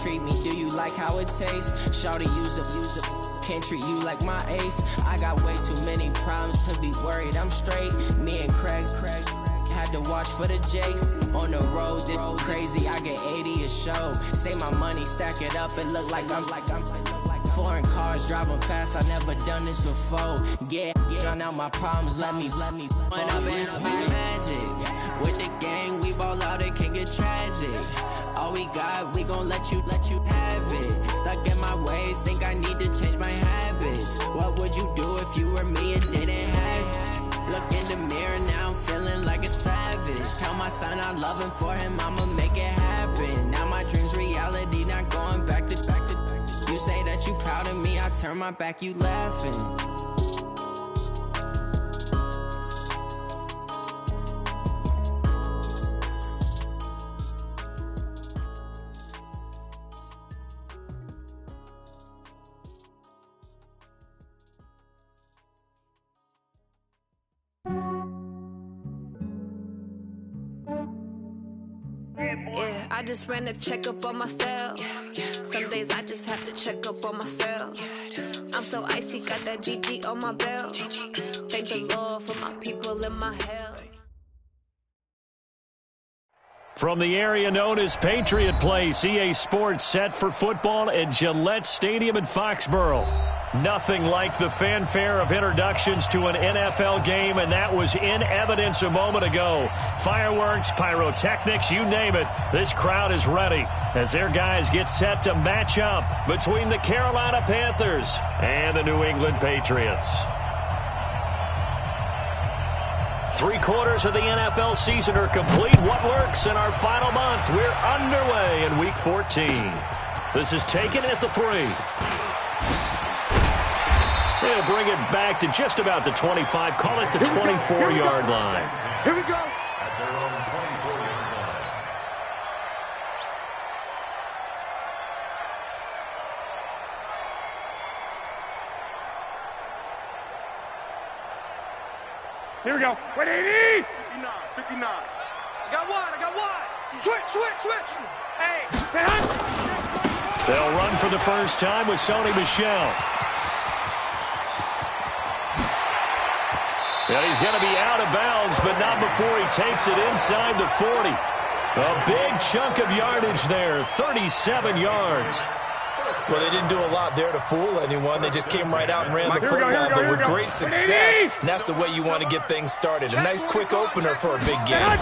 treat me? Do you like how it tastes? Shawty, use a can't treat you like my ace. I got way too many problems to be worried. I'm straight. Me and Craig had to watch for the Jakes. On the road, this crazy. I get 80 a show. Say my money, stack it up. It look like I'm foreign cars driving fast. I never done this before. Yeah, drown out my problems. Let me. When up and up is magic. With the gang, we ball out. It can get tragic. All we got, we gon' let you have it. Stuck in my ways, think I need to change my habits. What would you do if you were me and didn't have it? Look in the mirror, now I'm feeling like a savage. Tell my son I love him, for him I'ma make it happen. Now my dream's reality, not going back to. You say that you proud of me, I turn my back, you laughing. Yeah, I just ran a checkup on myself. Some days I just have to check up on myself. I'm so icy, got that GG on my belt. Thank the Lord for my people in my health. From the area known as Patriot Place, EA Sports set for football at Gillette Stadium in Foxborough. Nothing like the fanfare of introductions to an NFL game, and that was in evidence a moment ago. Fireworks, pyrotechnics, you name it. This crowd is ready as their guys get set to match up between the Carolina Panthers and the New England Patriots. 3/4 of the NFL season are complete. What works in our final month? We're underway in Week 14. This is taken at the 3. They'll bring it back to just about the 25. Call it the 24-yard line. Here we go. At their own 24-yard line. Here we go. Wait, 80. 59. I got one. Switch. Hey. They'll run for the first time with Sony Michel. And he's going to be out of bounds, but not before he takes it inside the 40. A big chunk of yardage there, 37 yards. Well, they didn't do a lot there to fool anyone. They just came right out and ran the football, but with great success. And that's the way you want to get things started. A nice quick opener for a big game.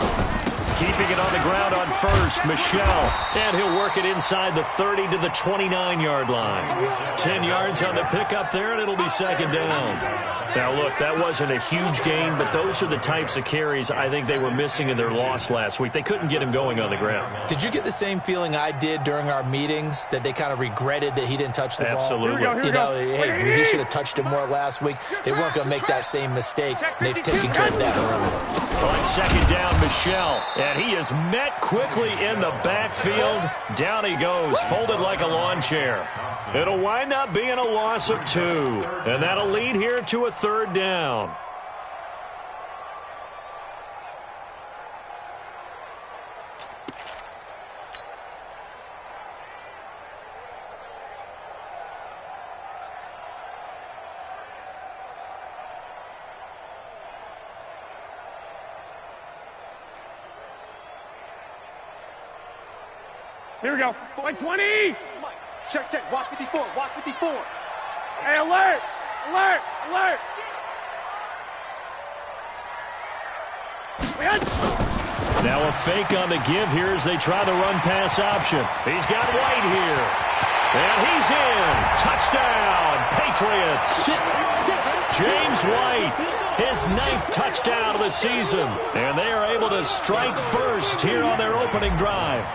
Keeping it on the ground on first, Michel. And he'll work it inside the 30 to the 29-yard line. 10 yards on the pickup there, and it'll be second down. Now, look, that wasn't a huge gain, but those are the types of carries I think they were missing in their loss last week. They couldn't get him going on the ground. Did you get the same feeling I did during our meetings, that they kind of regretted that he didn't touch the ball? Absolutely. You know, hey, he should have touched it more last week. They weren't going to make that same mistake, and they've taken care of that early. On second down, Michel, and he is met quickly in the backfield. Down he goes, folded like a lawn chair. It'll wind up being a loss of 2, and that'll lead here to a third down. Here we go. 20. Check. Watch 54. Hey, alert. Now a fake on the give here as they try the run-pass option. He's got White here. And he's in. Touchdown, Patriots. James White, his 9th touchdown of the season. And they are able to strike first here on their opening drive.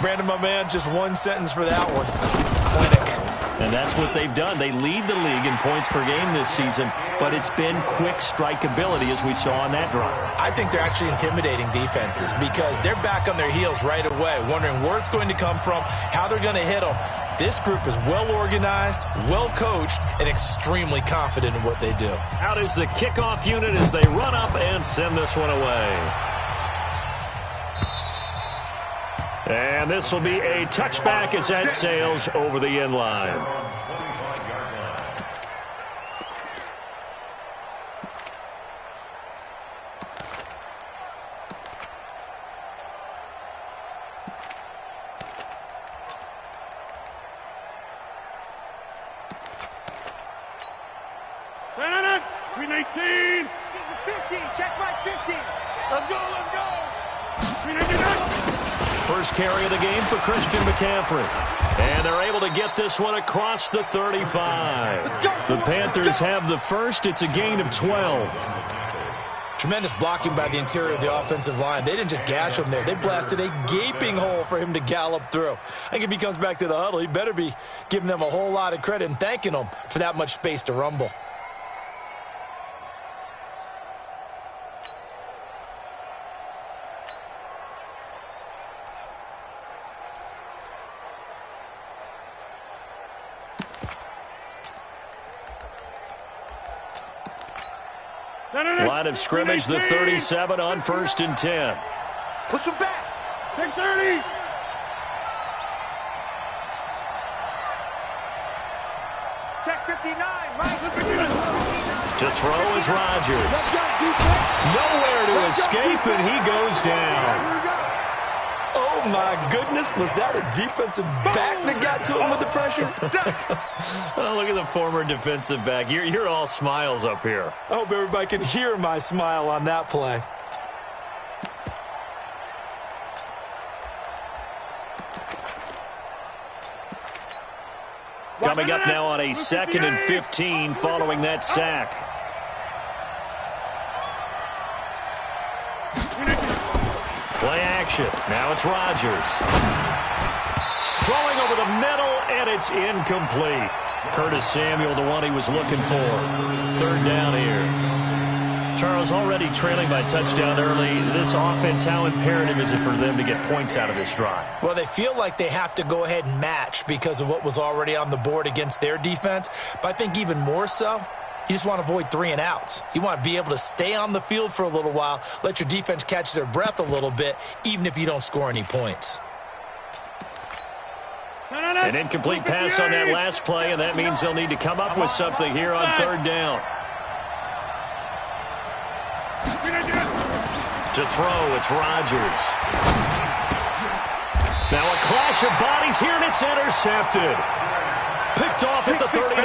Brandon, my man, just one sentence for that one. Clinic. And that's what they've done. They lead the league in points per game this season, but it's been quick strikeability as we saw on that drive. I think they're actually intimidating defenses because they're back on their heels right away, wondering where it's going to come from, how they're going to hit them. This group is well organized, well coached, and extremely confident in what they do. Out is the kickoff unit as they run up and send this one away. And this will be a touchback as that sails over the end line. Green 19. 50. Check my 50. Let's go. Let's go. Green 19. First carry of the game for Christian McCaffrey. And they're able to get this one across the 35. Let's go. The Panthers have the first. It's a gain of 12. Tremendous blocking by the interior of the offensive line. They didn't just gash him there. They blasted a gaping hole for him to gallop through. I think if he comes back to the huddle, he better be giving them a whole lot of credit and thanking them for that much space to rumble. Line of scrimmage, the 37 on 1st and 10. Push him back. Take 30. Check 59. To throw is Rodgers. Nowhere to escape, and he goes down. Oh, my goodness. Was that a defensive back that got to him with the pressure? Oh, look at the former defensive back. You're all smiles up here. I hope everybody can hear my smile on that play. Coming up now on a 2nd and 15 following that sack. Play action. Now it's Rodgers. Throwing over the middle, and it's incomplete. Curtis Samuel, the one he was looking for. 3rd down here. Charles, already trailing by touchdown early. This offense, how imperative is it for them to get points out of this drive? Well, they feel like they have to go ahead and match because of what was already on the board against their defense. But I think even more so, you just want to avoid 3 and outs. You want to be able to stay on the field for a little while, let your defense catch their breath a little bit, even if you don't score any points. An incomplete pass on that last play, and that means they'll need to come up with something here on 3rd down. To throw, it's Rodgers. Now a clash of bodies here, and it's intercepted. Picked off at the 39.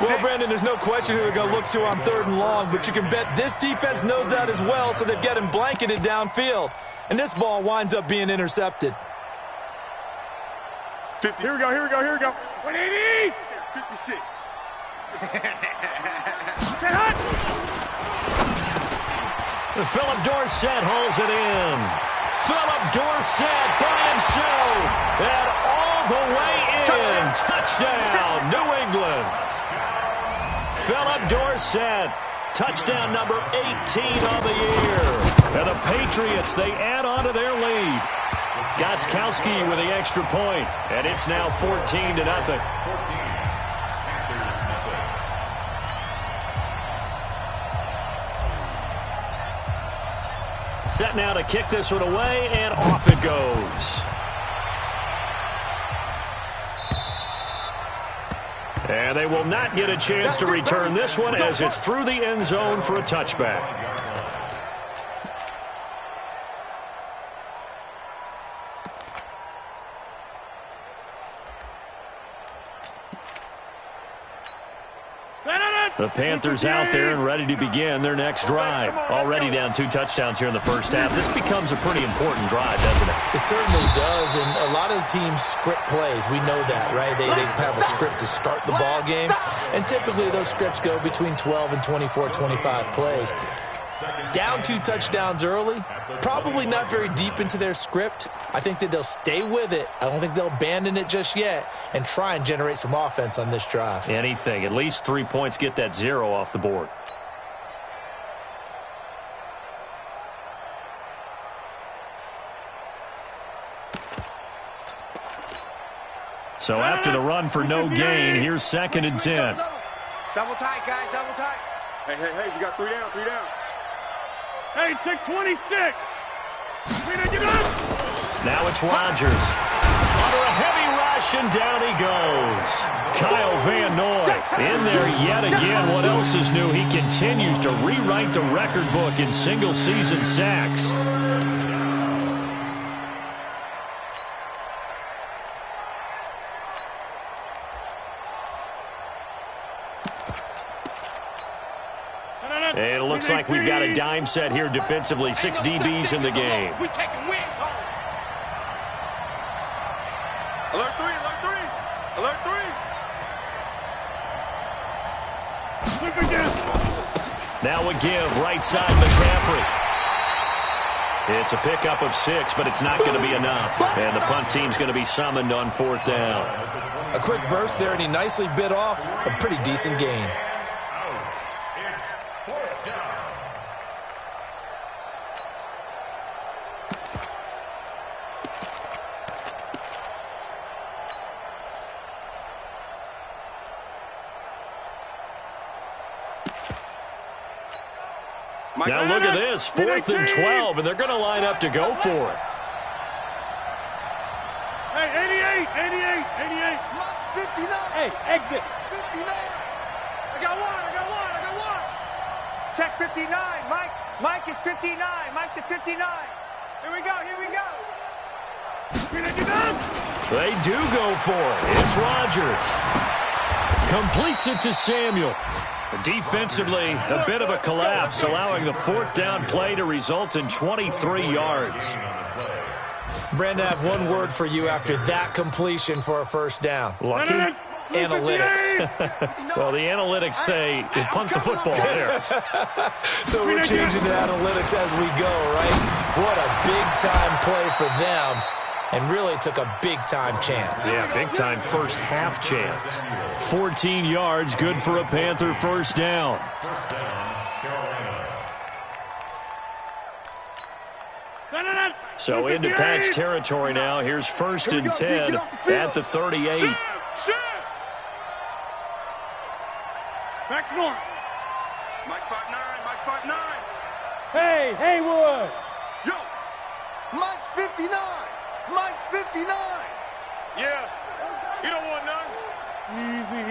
Well, Brandon, there's no question who they're going to look to on 3rd and long, but you can bet this defense knows that as well, so they've got him blanketed downfield. And this ball winds up being intercepted. 50. Here we go. 180. 56. Philip Dorsett holds it in. Philip Dorsett by himself. And all the way in. Touchdown, New England. Philip Dorsett. Touchdown number 18 of the year. And the Patriots, they add on to their lead. Gostkowski with the extra point. And it's now 14-0. Set now to kick this one away, and off it goes. And they will not get a chance to return this one as it's through the end zone for a touchback. The Panthers out there and ready to begin their next drive. Already down 2 touchdowns here in the first half. This becomes a pretty important drive, doesn't it? It certainly does, and a lot of the teams script plays. We know that, right? They have a script to start the ball game, and typically those scripts go between 12 and 24, 25 plays. Down 2 touchdowns early, probably not very deep into their script. I think that they'll stay with it. I don't think they'll abandon it just yet and try and generate some offense on this drive. Anything. At least 3 points, get that 0 off the board. So after the run for no gain, here's 2nd and 10. Double tight, guys, double tight. Hey, you got 3 down, 3 down. Hey, take 26. Get up. Now it's Rodgers. Under a heavy rush, and down he goes. Kyle Van Noy in there yet again. What else is new? He continues to rewrite the record book in single-season sacks. And it looks like we've got a dime set here defensively. 6 DBs in the game. We taking wins home. Alert 3, alert 3. Alert 3. Look again. Now a give, right side McCaffrey. It's a pickup of 6, but it's not going to be enough. And the punt team's going to be summoned on 4th down. A quick burst there, and he nicely bit off a pretty decent gain. Now look at this, 4th and 12, and they're going to line up to go for it. Hey, 88. 59. Hey, exit. 59. I got one. Check 59. Mike is 59. Mike to 59. Here we go. They do go for it. It's Rodgers. Completes it to Samuel. Defensively, a bit of a collapse, allowing the 4th down play to result in 23 yards. Brandon, I have one word for you after that completion for a 1st down. Lucky? Analytics. Well, the analytics say punt the football there. So we're changing to analytics as we go, right? What a big-time play for them. And really took a big-time chance. Yeah, big-time first-half chance. 14 yards, good for a Panther 1st down. So into Pats territory now. Here's 1st and 10 at the 38. Back north. Mike 5'9". Hey, Haywood. Yo, Mike's 59. Mike's 59. Yeah, you don't want none. Easy.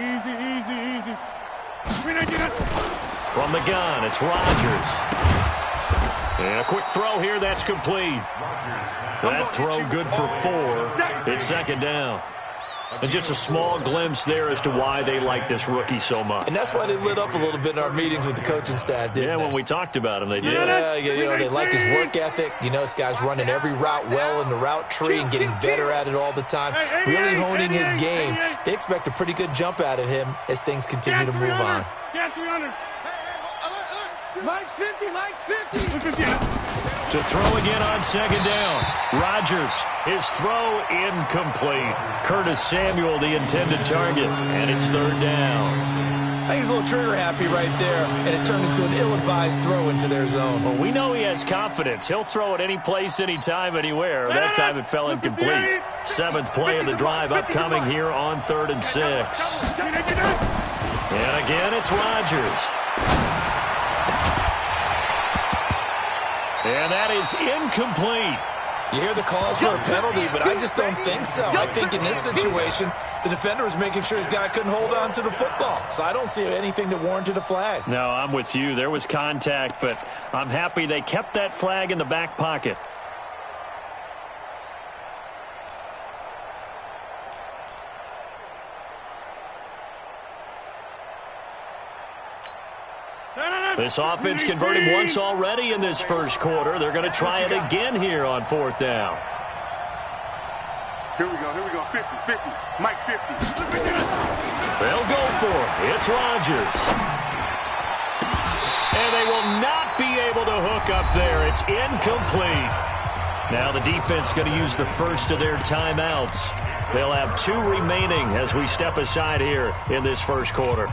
From the gun, it's Rodgers. And a quick throw here, that's complete. That throw good for 4. It's 2nd down. And just a small glimpse there as to why they like this rookie so much. And that's why they lit up a little bit in our meetings with the coaching staff, didn't they? When we talked about him, they did. Yeah, they like his work ethic. This guy's running every route well in the route tree and getting better at it all the time, really honing his game. They expect a pretty good jump out of him as things continue to move on. Mike's 50. To throw again on 2nd down. Rodgers, his throw incomplete. Curtis Samuel, the intended target, and it's 3rd down. I think he's a little trigger happy right there, and it turned into an ill-advised throw into their zone. Well, we know he has confidence. He'll throw it any place, anytime, anywhere. That time it fell incomplete. 7th play of the drive upcoming here on 3rd and 6. And again, it's Rodgers. And that is incomplete. You hear the calls for a penalty, but I just don't think so. I think in this situation, the defender was making sure his guy couldn't hold on to the football. So I don't see anything that warranted a flag. No, I'm with you. There was contact, but I'm happy they kept that flag in the back pocket. This offense converting once already in this 1st quarter. They're going to try it again here on 4th down. Here we go. 50. Mike 50. They'll go for it. It's Rodgers. And they will not be able to hook up there. It's incomplete. Now the defense going to use the first of their timeouts. They'll have 2 remaining as we step aside here in this 1st quarter.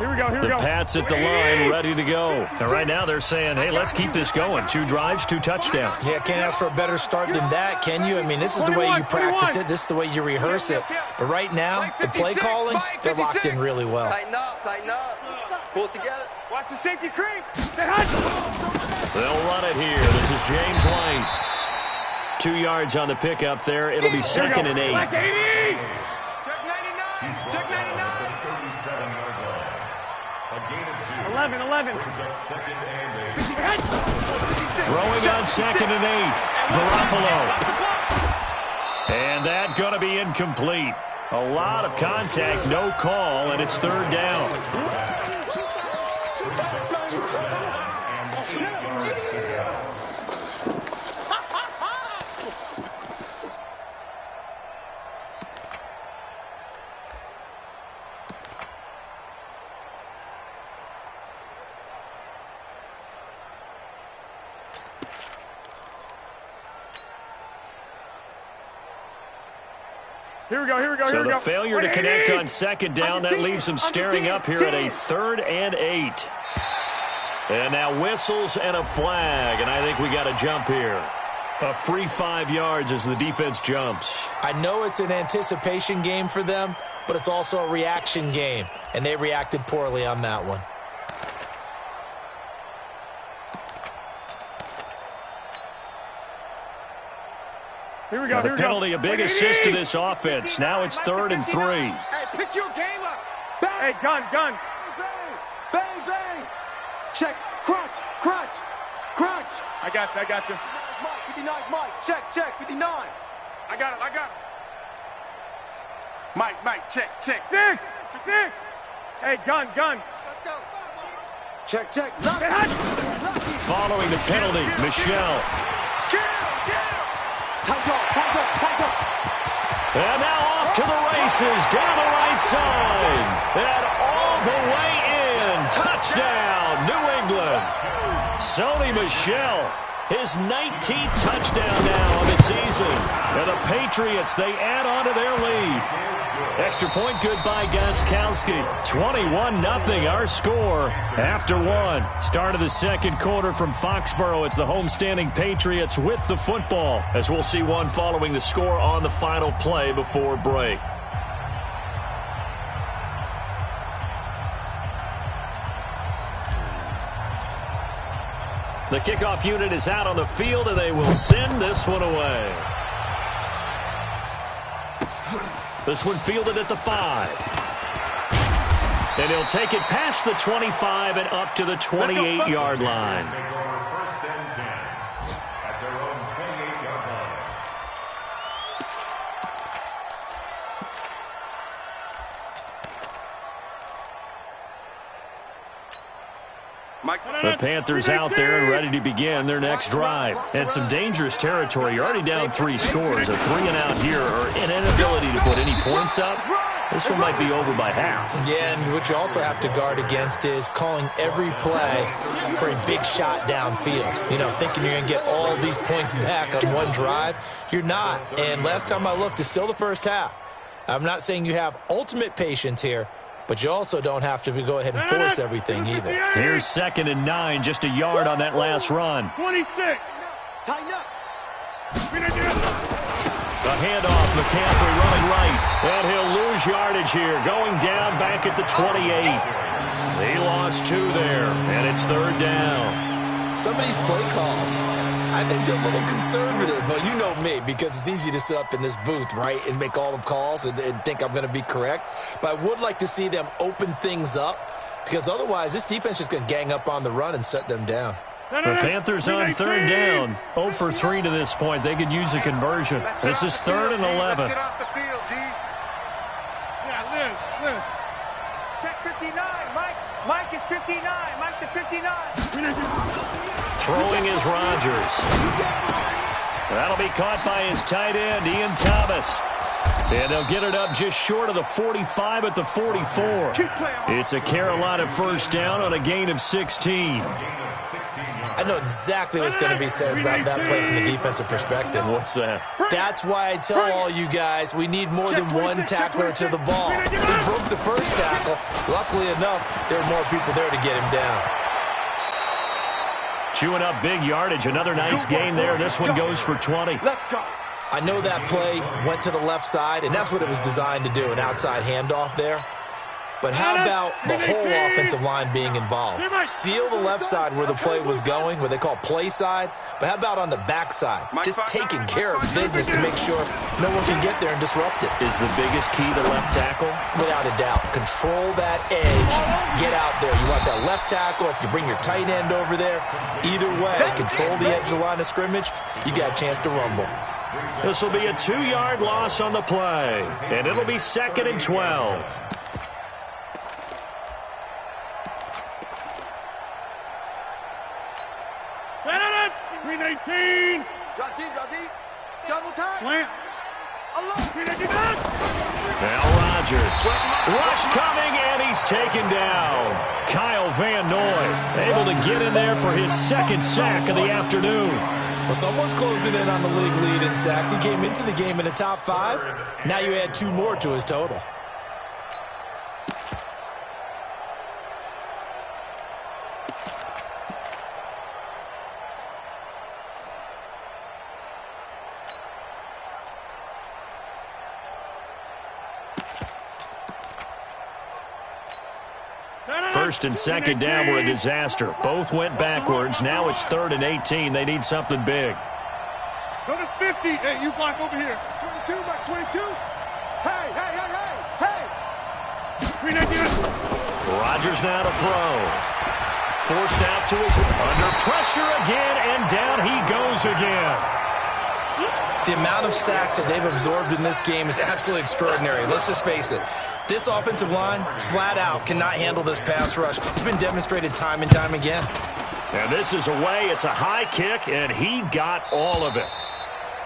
Here we go. The Pats at the line, ready to go. And right now they're saying, hey, let's keep this going. 2 drives, 2 touchdowns. Yeah, can't ask for a better start than that, can you? I mean, this is the way you practice it. This is the way you reherse it. But right now, the play calling, they're locked in really well. Tighten up. Pull it together. Watch the safety creep. They'll run it here. This is James White. 2 yards on the pickup there. It'll be 2nd and 8. Check 99. Check 99. 11. Throwing on 2nd and 8. Garoppolo. And that going to be incomplete. A lot of contact, no call, and it's 3rd down. Here we go. So the failure to connect on 2nd down, that leaves them staring up here at a 3rd and 8. And now whistles and a flag, and I think we got a jump here. A free 5 yards as the defense jumps. I know it's an anticipation game for them, but it's also a reaction game, and they reacted poorly on that one. Here we go. The penalty, a big assist to this offense. Now it's 3rd and 3. Hey, pick your game up. Bang. Hey, gun. Bang. Check. Crunch. I got you. Mike, 59, Mike. Check, 59. I got him. Mike, check. Dick. Hey, gun. Let's go. Check. Following the penalty, Michelle. Kill. Tight up. And now off to the races, down the right side. And all the way in. Touchdown, New England. Sony Michel, his 19th touchdown now on the season. And the Patriots, they add on to their lead. Extra point good by Gostkowski. 21-0 our score after 1. Start of the 2nd quarter from Foxborough. It's the homestanding Patriots with the football, as we'll see one following the score on the final play before break. The kickoff unit is out on the field, and they will send this one away. This one fielded at the 5. And he'll take it past the 25 and up to the 28-yard line. First and 10 at their own 28-yard line. The Panthers out there and ready to begin their next drive. And some dangerous territory. You're already down 3 scores. A 3 and out here, or an inability to put any points up. This one might be over by half. Yeah, and what you also have to guard against is calling every play for a big shot downfield. You know, thinking you're going to get all these points back on one drive. You're not. And last time I looked, it's still the first half. I'm not saying you have ultimate patience here, but you also don't have to go ahead and force everything either. Here's 2nd and 9, just a yard on that last run. 26. Tighten up. The handoff, McCaffrey running right, and he'll lose yardage here, going down back at the 28. He lost 2 there, and it's 3rd down. Some of these play calls, I think they're a little conservative, but you know me, because it's easy to sit up in this booth, right, and make all the calls and think I'm going to be correct. But I would like to see them open things up, because otherwise this defense is going to gang up on the run and shut them down. The Panthers on 3rd down, 0 for 3 to this point. They could use a conversion. This is 3rd and 11. Let's get off the field, D. Yeah, Liz. Check 59, Mike. Mike is 59. Mike to 59. Throwing is Rodgers. That'll be caught by his tight end, Ian Thomas. And they'll get it up just short of the 45 at the 44. It's a Carolina first down on a gain of 16. I know exactly what's going to be said about that play from the defensive perspective. What's that? That's why I tell all you guys we need more than one tackler to the ball. He broke the first tackle. Luckily enough, there were more people there to get him down. Chewing up big yardage. Another nice gain there. This one goes for 20. Let's go. I know that play went to the left side, and that's what it was designed to do, an outside handoff there. But how about the whole offensive line being involved? Seal the left side where the play was going, what they call play side. But how about on the back side? Just taking care of business to make sure no one can get there and disrupt it. Is the biggest key to left tackle? Without a doubt. Control that edge. Get out there. You want that left tackle. If you bring your tight end over there, either way, control the edge of the line of scrimmage, you got a chance to rumble. This will be a 2-yard loss on the play, and it'll be 2nd and 12. Green 18. Drop deep, double time. Plant. Green 18. Now Rodgers. Rush coming, and he's taken down. Kyle Van Noy able to get in there for his 2nd sack of the afternoon. Well, someone's closing in on the league lead in sacks. He came into the game in the top 5. Now you add 2 more to his total. First and second down were a disaster. Both went backwards. Now it's 3rd and 18. They need something big. Go to 50. Hey, you block over here. 22 by 22. Hey. Green 19. Rodgers now to throw. Forced out to his under pressure again, and down he goes again. The amount of sacks that they've absorbed in this game is absolutely extraordinary. Let's just face it. This offensive line, flat out, cannot handle this pass rush. It's been demonstrated time and time again. And this is away. It's a high kick, and he got all of it.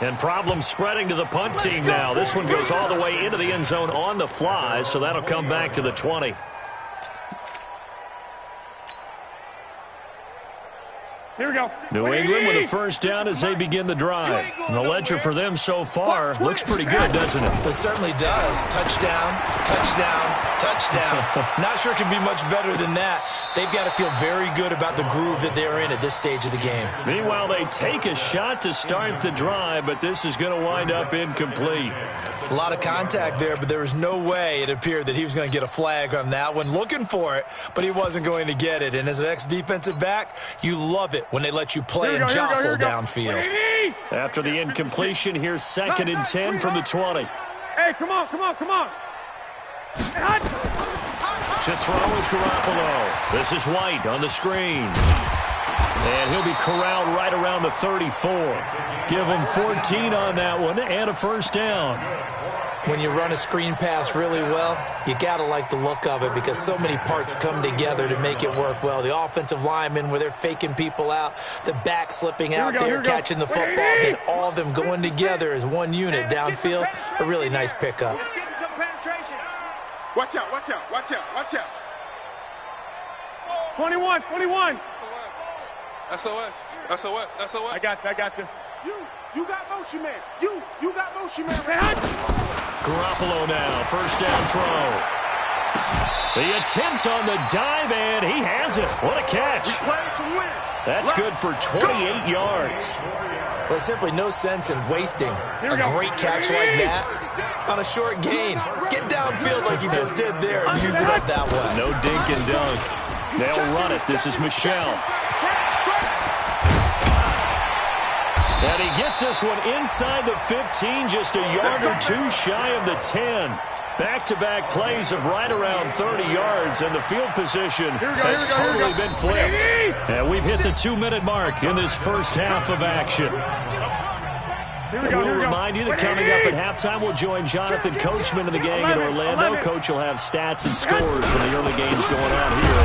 And problems spreading to the punt team now. This one goes all the way into the end zone on the fly, so that'll come back to the 20. Here we go. New England with a first down as they begin the drive. And the ledger for them so far looks pretty good, doesn't it? It certainly does. Touchdown, touchdown, touchdown. Not sure it can be much better than that. They've got to feel very good about the groove that they're in at this stage of the game. Meanwhile, they take a shot to start the drive, but this is going to wind up incomplete. A lot of contact there, but there was no way it appeared that he was going to get a flag on that one. Looking for it, but he wasn't going to get it. And as an ex-defensive back, you love it when they let you play and jostle downfield. After the incompletion, here's 2nd and 10 from the 20. Hey, come on. To throw is Garoppolo. This is White on the screen. And he'll be corralled right around the 34. Give him 14 on that one and a first down. When you run a screen pass really well, you got to like the look of it because so many parts come together to make it work well. The offensive linemen where they're faking people out, the back slipping out there, catching the football, then all of them going together as one unit downfield. A really nice pickup. Let's get some penetration. Watch out. 21. SOS. I got you. You got motion, man. You got motion, man. Garoppolo now, first down throw. The attempt on the dive, and he has it. What a catch. Play to win. That's good for 28 yards. There's simply no sense in wasting a great catch like that on a short gain. Get downfield like you just did there and use it up that way. No dink and dunk. They'll run it. This is Michelle. And he gets this one inside the 15, just a yard or two shy of the 10. Back-to-back plays of right around 30 yards, and the field position has totally been flipped. And we've hit the 2-minute mark in this first half of action. We'll remind you that coming up at halftime, we'll join Jonathan Coachman and the gang in Orlando. Coach will have stats and scores from the early games going on here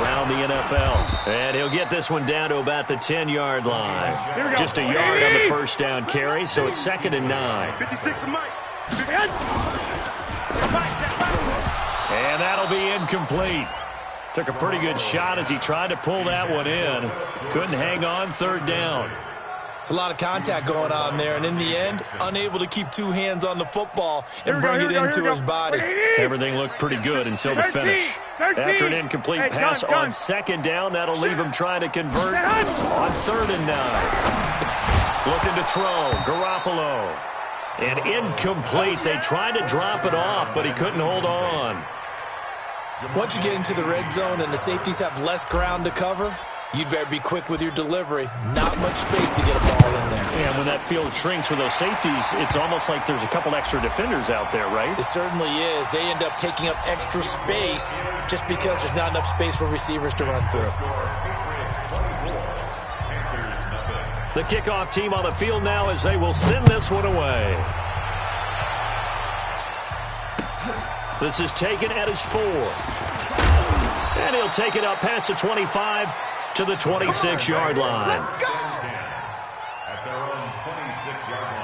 around the NFL. And he'll get this one down to about the 10-yard line. Just a yard on the first down carry, so it's 2nd and 9. 56 to Mike. And that'll be incomplete. Took a pretty good shot as he tried to pull that one in. Couldn't hang on, third down. It's a lot of contact going on there, and in the end, unable to keep two hands on the football and bring it into his body. Everything looked pretty good until the finish. After an incomplete pass on second down, that'll leave him trying to convert on 3rd and 9. Looking to throw, Garoppolo. And incomplete. They tried to drop it off, but he couldn't hold on. Once you get into the red zone and the safeties have less ground to cover, you'd better be quick with your delivery. Not much space to get a ball in there. And when that field shrinks with those safeties, it's almost like there's a couple extra defenders out there, right? It certainly is. They end up taking up extra space just because there's not enough space for receivers to run through. The kickoff team on the field now as they will send this one away. This is taken at his 4. And he'll take it up past the 25 to the 26-yard line. Let's go! At their own 26-yard line.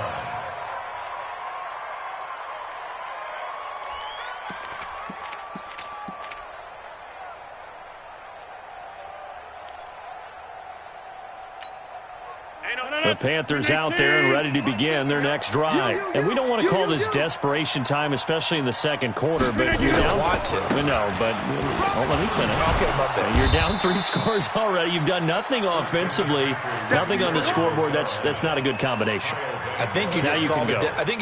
The Panthers out there and ready to begin their next drive. And we don't want to call this desperation time, especially in the second quarter, but you're down. Want to. No, but let me finish. Okay, my bad. You're down 3 scores already. You've done nothing offensively, nothing on the scoreboard. That's not a good combination. I think you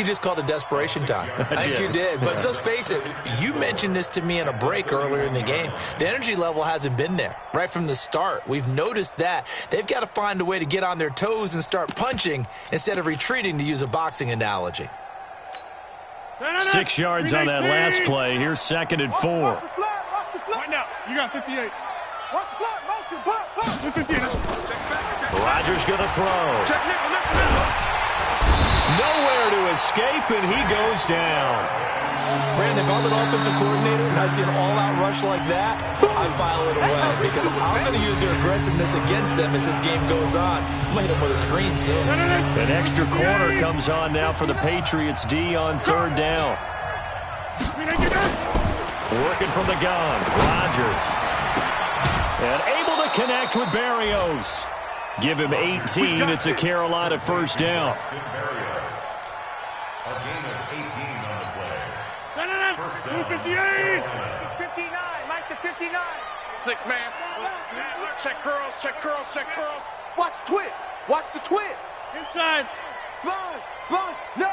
just called it desperation time. I think you did. But let's face it, you mentioned this to me in a break earlier in the game. The energy level hasn't been there right from the start. We've noticed that. They've got to find a way to get on their toes and start punching instead of retreating, to use a boxing analogy. 6 yards on that last play. Here's 2nd and 4. Right now, you got 58. Watch the flat motion, pop. 58. Rodgers going to throw. Nowhere to escape, and he goes down. Brandon, if I'm an offensive coordinator and I see an all-out rush like that, I file it away because I'm going to use their aggressiveness against them as this game goes on. I'm going to hit them with a screen soon. An extra corner comes on now for the Patriots D on 3rd down. Working from the gun, Rodgers. And able to connect with Berrios. Give him 18. It's a Carolina 1st down. A gain of 18 on the play. 58. It's 59. Mike to 59. 6 man. Check curls, check curls, check curls. Watch the twist. Watch the twist. Inside. Sponge. No.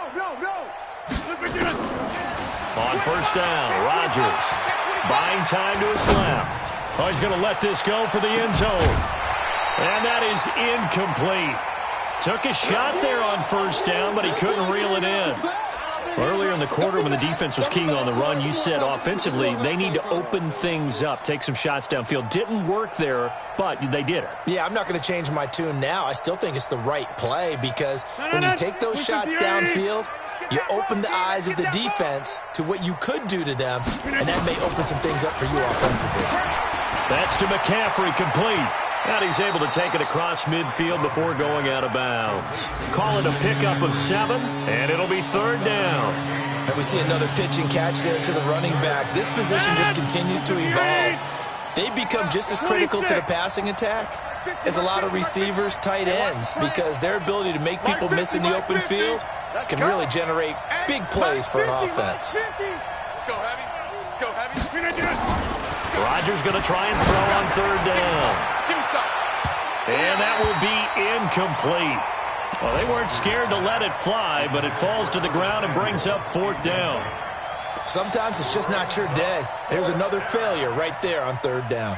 On 1st down, Rodgers. Buying time to his left. Oh, he's going to let this go for the end zone. And that is incomplete. Took a shot there on 1st down, but he couldn't reel it in. Earlier in the quarter when the defense was keying on the run, you said offensively they need to open things up, take some shots downfield. Didn't work there, but they did it. Yeah, I'm not going to change my tune now. I still think it's the right play because when you take those shots downfield, you open the eyes of the defense to what you could do to them, and that may open some things up for you offensively. That's to McCaffrey, complete. And he's able to take it across midfield before going out of bounds. Call it a pickup of 7, and it'll be 3rd down. And we see another pitch and catch there to the running back. This position just continues to evolve. They become just as critical to the passing attack as a lot of receivers, tight ends, because their ability to make people miss in the open field can really generate big plays for an offense. Let's go heavy. Rodgers going to try and throw on 3rd down. Give me some. And that will be incomplete. Well, they weren't scared to let it fly, but it falls to the ground and brings up 4th down. Sometimes it's just not your day. There's another failure right there on 3rd down.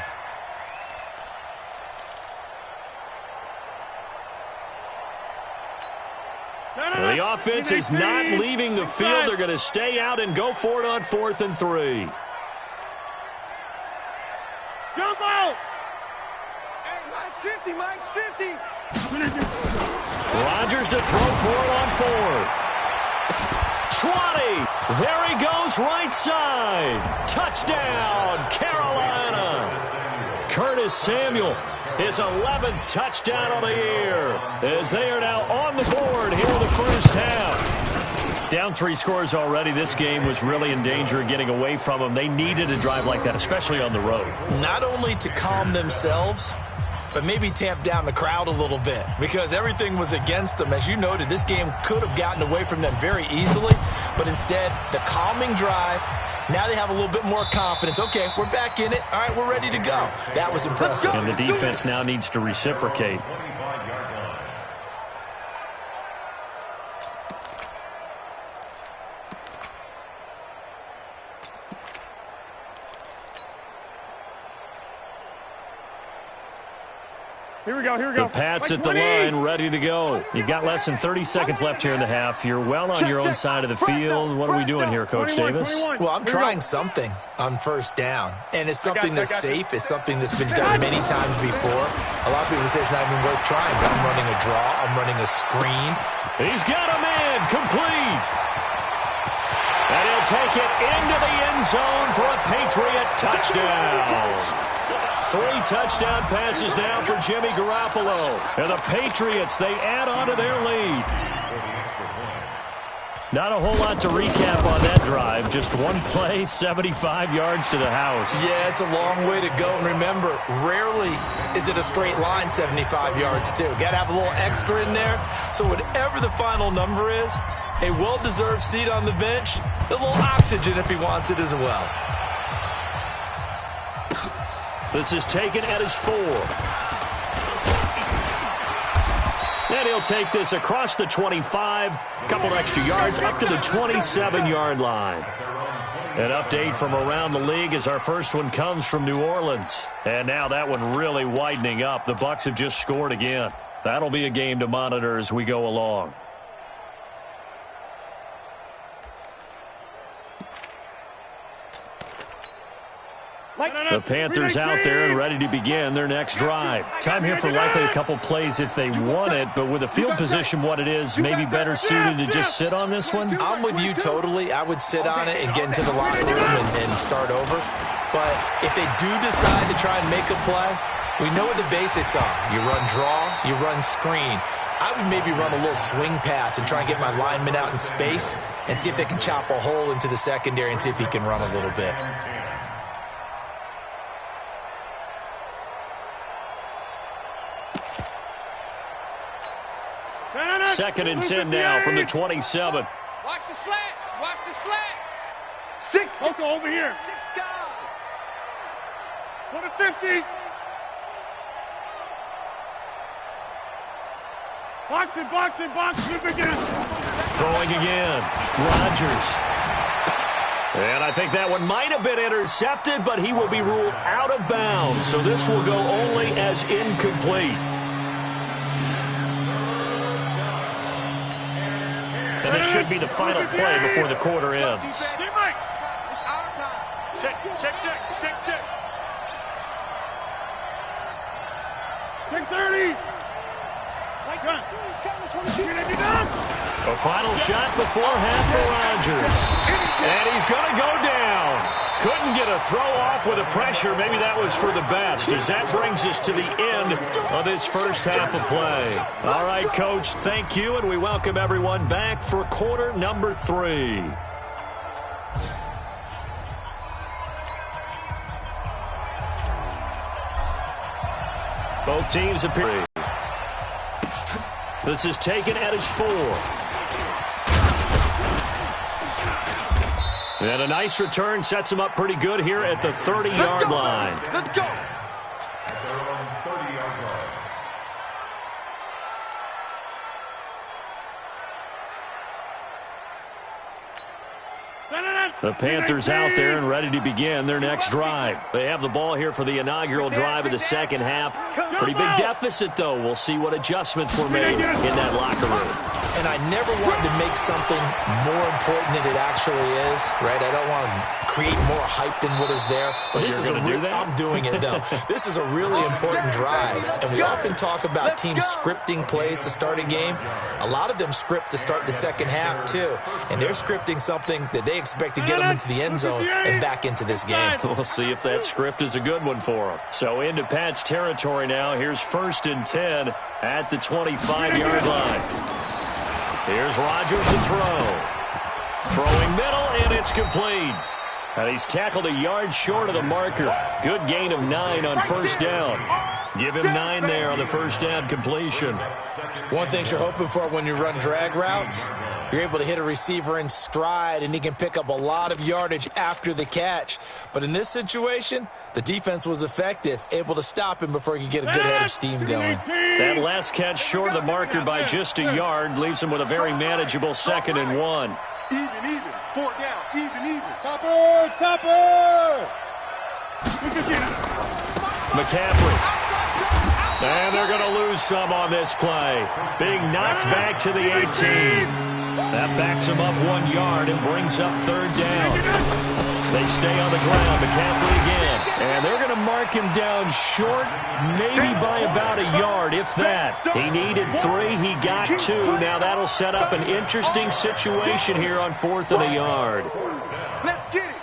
Well, the offense is not leaving the field. They're going to stay out and go for it on 4th and 3. Jump out. Hey, Mike's 50. Rodgers to throw for it on 4th. 20. There he goes, right side. Touchdown, Carolina. Curtis Samuel, his 11th touchdown of the year, as they are now on the board here in the 1st half. Down 3 scores already. This game was really in danger of getting away from them. They needed a drive like that, especially on the road. Not only to calm themselves, but maybe tamp down the crowd a little bit because everything was against them. As you noted, this game could have gotten away from them very easily, but instead, the calming drive, now they have a little bit more confidence. Okay, we're back in it. All right, we're ready to go. That was impressive. And the defense now needs to reciprocate. Here we go, here we go. The Pats at the line, ready to go. You've got less than 30 seconds left here in the half. You're well on your own side of the field. What are we doing here, Coach Davis? Well, I'm trying something on first down, and it's something that's safe. It's something that's been done many times before. A lot of people say it's not even worth trying, but I'm running a draw. I'm running a screen. He's got a man, complete. And he'll take it into the end zone for a Patriot touchdown. 3 touchdown passes now for Jimmy Garoppolo. And the Patriots, they add on to their lead. Not a whole lot to recap on that drive. Just one play, 75 yards to the house. Yeah, it's a long way to go. And remember, rarely is it a straight line 75 yards, too. Got to have a little extra in there. So whatever the final number is, a well-deserved seat on the bench, a little oxygen if he wants it as well. This is taken at his 4. And he'll take this across the 25. Couple extra yards up to the 27-yard line. An update from around the league as our first one comes from New Orleans. And now that one really widening up. The Bucs have just scored again. That'll be a game to monitor as we go along. The Panthers out there and ready to begin their next drive. Time here for likely a couple plays if they want it, but with the field position what it is, maybe better suited to just sit on this one? I'm with you totally. I would sit on it and get into the locker room and start over. But if they do decide to try and make a play, we know what the basics are. You run draw, you run screen. I would maybe run a little swing pass and try and get my lineman out in space and see if they can chop a hole into the secondary and see if he can run a little bit. Second and 10 now from the 27. Watch the slats. Watch the slats. 6. Okay, over here. Go to 50. Box it, box it, box it again. Throwing again. Rodgers. And I think that one might have been intercepted, but he will be ruled out of bounds. So this will go only as incomplete. And this should be the final play before the quarter ends. Check, check, check, check, check. Check 30. A final shot before half for Rodgers. And he's going to go down. Couldn't get a throw off with the pressure. Maybe that was for the best, as that brings us to the end of this first half of play. All right, Coach, thank you, and we welcome everyone back for quarter number 3. Both teams appear. This is taken at his 4. And a nice return sets him up pretty good here at the 30-yard line. Let's go. At their own 30-yard line. The Panthers out there and ready to begin their next drive. They have the ball here for the inaugural drive of the second half. Pretty big deficit, though. We'll see what adjustments were made in that locker room. And I never wanted to make something more important than it actually is, right? I don't want to create more hype than what is there. But this is I'm doing it, though. This is a really important drive. And we often talk about teams scripting plays to start a game. A lot of them script to start the second half, too. And they're scripting something that they expect to get them into the end zone and back into this game. We'll see if that script is a good one for them. So into Pat's territory now. Here's 1st and 10 at the 25-yard line. Here's Rodgers to throw. Throwing middle, and it's complete. And he's tackled a yard short of the marker. Good gain of 9 on first down. Give him 9 there on the first down completion. One thing you're hoping for when you run drag routes, you're able to hit a receiver in stride, and he can pick up a lot of yardage after the catch. But in this situation, the defense was effective, able to stop him before he could get a good head of steam going. That last catch short of the marker by just a yard leaves him with a very manageable 2nd and 1. Even. 4 down. Even. Topper! McCaffrey. And they're going to lose some on this play. Being knocked back to the 18. That backs him up 1 yard and brings up 3rd down. They stay on the ground. McCaffrey again. And they're going to mark him down short, maybe by about a yard, if that. He needed 3. He got 2. Now that'll set up an interesting situation here on 4th and a yard. Let's get it.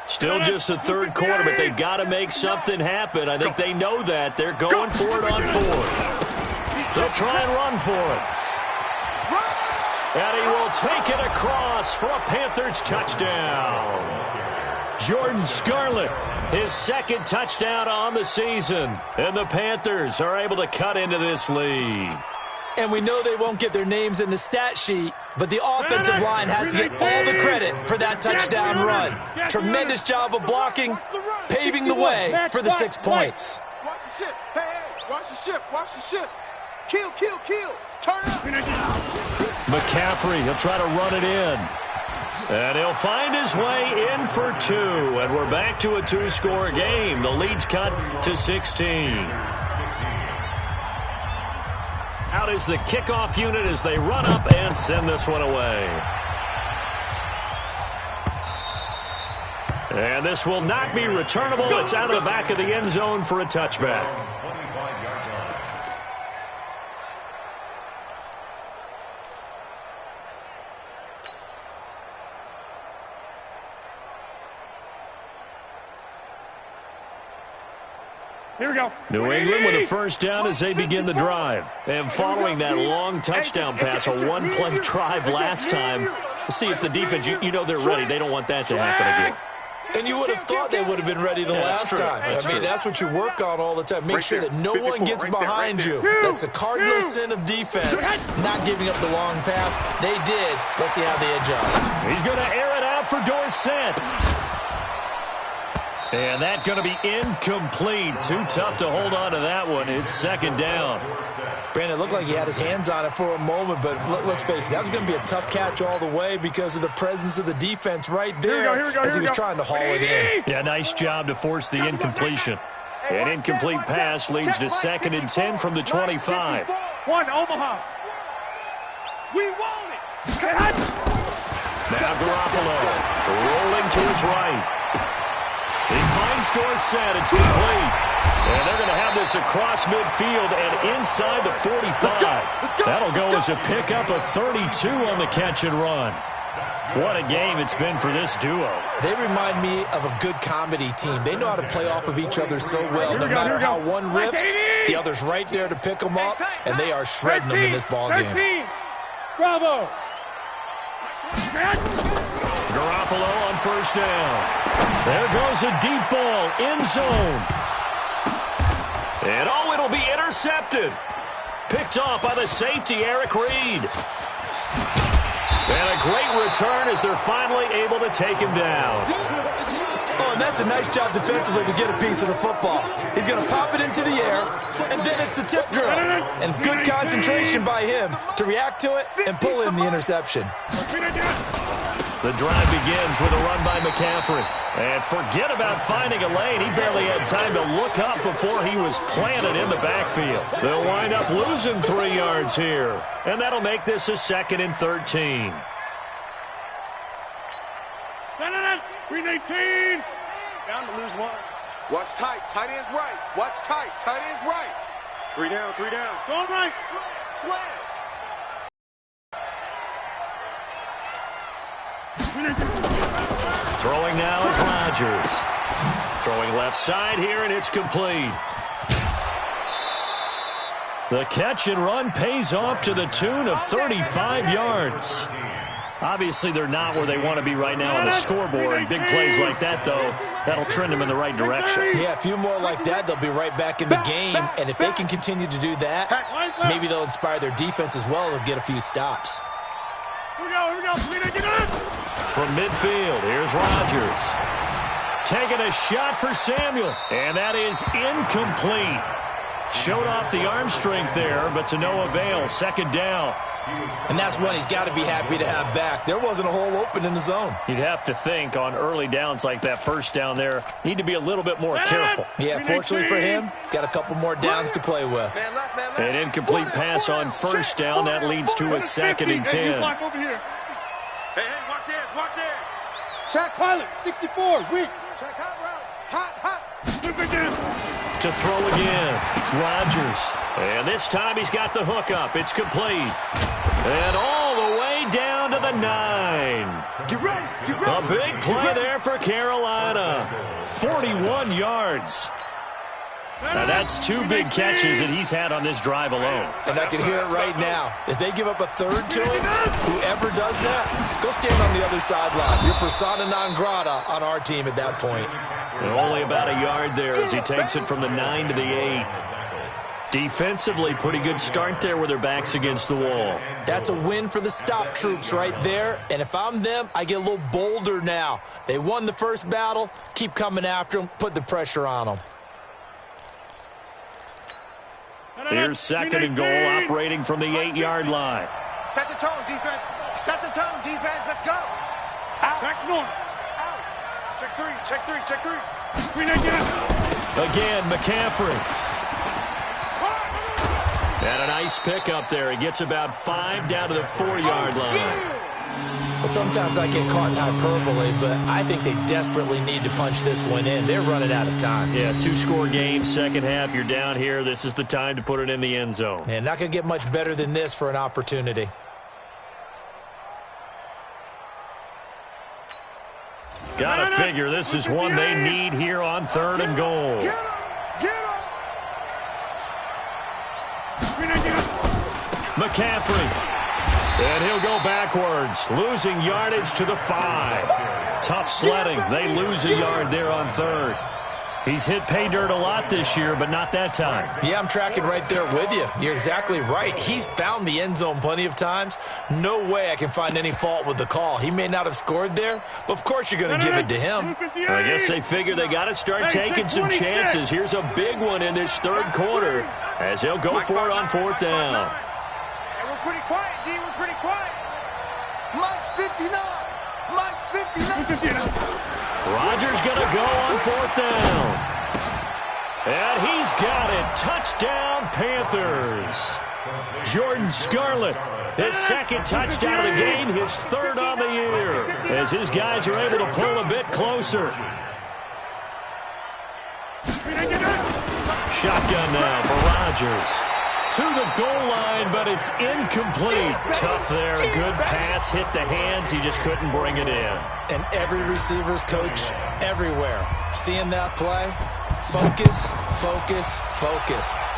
Still just the 3rd quarter, but they've got to make something happen. I think they know that. They're going for it on 4th. They'll try and run for it. And he will take it across for a Panthers touchdown. Jordan Scarlett, his 2nd touchdown on the season. And the Panthers are able to cut into this lead. And we know they won't get their names in the stat sheet, but the offensive line has to get all the credit for that touchdown run. Tremendous job of blocking, paving the way for the 6 points. Watch the ship. Hey, watch the ship. Watch the ship. Kill. Turn up. McCaffrey, he'll try to run it in. And he'll find his way in for 2. And we're back to a 2-score game. The lead's cut to 16. Out is the kickoff unit as they run up and send this one away. And this will not be returnable. It's out of the back of the end zone for a touchback. Here we go. New England with a first down as they begin the drive. And following that long touchdown pass, a one-play drive last time, see if the defense, you know they're ready. They don't want that to happen again. And you would have thought they would have been ready the last time. I mean, that's what you work on all the time. Make sure that no one gets behind you. That's the cardinal sin of defense, not giving up the long pass. They did. Let's see how they adjust. He's going to air it out for Dorsett. And that's going to be incomplete. Too tough to hold on to that one. It's 2nd down. Brandon, it looked like he had his hands on it for a moment, but let's face it, that was going to be a tough catch all the way because of the presence of the defense right there as he was trying to haul it in. Yeah, nice job to force the incompletion. An incomplete pass leads to 2nd and 10 from the 25. 1 Omaha. We want it. Now Garoppolo rolling to his right. He finds Dorsett. It's complete. And they're going to have this across midfield and inside the 45. That'll go as a pickup of 32 on the catch and run. What a game it's been for this duo. They remind me of a good comedy team. They know how to play off of each other so well. No matter how one rips, the other's right there to pick them up, and they are shredding them in this ballgame. Bravo. Garoppolo on first down. There goes a deep ball, end zone. And oh, it'll be intercepted. Picked off by the safety, Eric Reed. And a great return as they're finally able to take him down. Oh, and that's a nice job defensively to get a piece of the football. He's going to pop it into the air, and then it's the tip drill. And good concentration by him to react to it and pull in the interception. The drive begins with a run by McCaffrey. And forget about finding a lane. He barely had time to look up before he was planted in the backfield. They'll wind up losing 3 yards here. And that'll make this a 2nd and 13. 319. Down to lose 1. Watch tight. Tight end's right. Watch tight. Tight end's right. 3 down. 3 down. Going right. Slam. Throwing now is Rodgers. Throwing left side here, and it's complete. The catch and run pays off to the tune of 35 yards. Obviously, they're not where they want to be right now on the scoreboard. Big plays like that, though, that'll trend them in the right direction. Yeah, a few more like that, they'll be right back in the game. And if they can continue to do that, maybe they'll inspire their defense as well. They'll get a few stops. Here we go. From midfield, here's Rodgers. Taking a shot for Samuel. And that is incomplete. Showed off the arm strength there, but to no avail. Second down. And that's one he's got to be happy to have back. There wasn't a hole open in the zone. You'd have to think on early downs like that first down there, need to be a little bit more careful. Yeah, fortunately for him, got a couple more downs to play with. An incomplete pass on first down. That leads to a 2nd and 10. Hey, watch it. Check pilot, 64, weak. Check hot route. Hot. Look again. To throw again, Rodgers. And this time he's got the hook up. It's complete. And all the way down to the 9. Get ready. A big play there for Carolina. 41 yards. Now that's 2 big catches that he's had on this drive alone. And I can hear it right now. If they give up a third to him, whoever does that, go stand on the other sideline. You're persona non grata on our team at that point. And only about a yard there as he takes it from the 9 to the 8. Defensively, pretty good start there with their backs against the wall. That's a win for the stop troops right there. And if I'm them, I get a little bolder now. They won the first battle. Keep coming after them. Put the pressure on them. Here's 2nd and goal, operating from the 8-yard line. Set the tone, defense. Let's go. Out. Back north. Out. Check three. Again, McCaffrey. And a nice pickup there. He gets about 5 down to the 4-yard line. Well, sometimes I get caught in hyperbole, but I think they desperately need to punch this one in. They're running out of time. Yeah, 2-score game, second half. You're down here. This is the time to put it in the end zone. Man, not going to get much better than this for an opportunity. Got to figure this is one they need here on 3rd and goal. Get him. McCaffrey. And he'll go backwards, losing yardage to the 5. Tough sledding. They lose a yard there on 3rd. He's hit pay dirt a lot this year, but not that time. Yeah, I'm tracking right there with you. You're exactly right. He's found the end zone plenty of times. No way I can find any fault with the call. He may not have scored there, but of course you're going to give it to him. I guess they figure they got to start taking some chances. Here's a big one in this 3rd quarter as he'll go for it on 4th down. We're pretty quiet, D. We're pretty quiet. Mike's 59. Rodgers going to go on 4th down. And he's got it. Touchdown, Panthers. Jordan Scarlett, his 2nd touchdown of the game, his 3rd on the year, as his guys are able to pull a bit closer. Shotgun now for Rodgers. To the goal line, but it's incomplete. Tough there. Good pass. Hit the hands. He just couldn't bring it in. And every receiver's coach everywhere. Seeing that play, focus.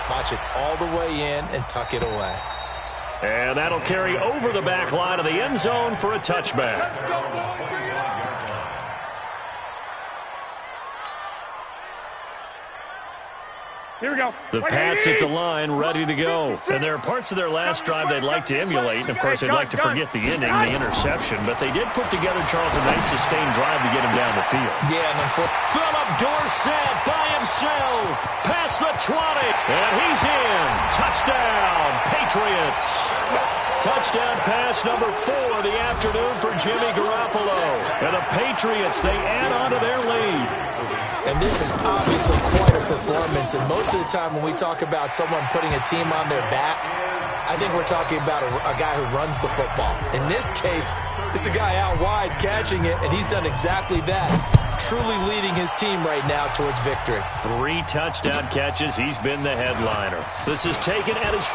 Watch it all the way in and tuck it away. And that'll carry over the back line of the end zone for a touchback. Here we go. The Pats at the line, ready to go. And there are parts of their last drive they'd like to emulate. And, of course, they'd like to forget the ending, the interception. But they did put together, Charles, a nice sustained drive to get him down the field. Yeah, and then Philip Dorsett by himself. Past the 20. And he's in. Touchdown, Patriots. Touchdown pass number 4 of the afternoon for Jimmy Garoppolo. And the Patriots, they add on to their lead. And this is obviously quite a performance. And most of the time when we talk about someone putting a team on their back, I think we're talking about a guy who runs the football. In this case, it's a guy out wide catching it, and he's done exactly that. Truly leading his team right now towards victory. 3 touchdown catches. He's been the headliner. This is taken at his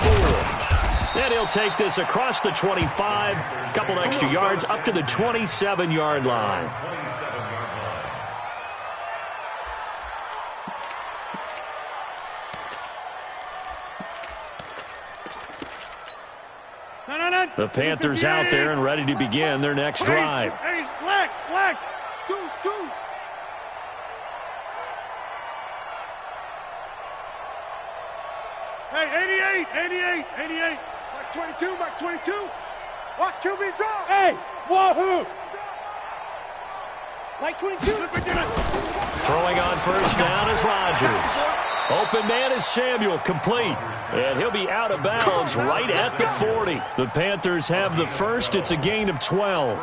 4. And he'll take this across the 25. Couple extra yards up to the 27-yard line. The Panthers out there and ready to begin their next drive. Flag. Deuce. Hey, 88. Max 22. Watch QB drop. Hey, wahoo. Like 22. Throwing on first down is Rodgers. Open man is Samuel, complete. And he'll be out of bounds right at the 40. The Panthers have the first. It's a gain of 12.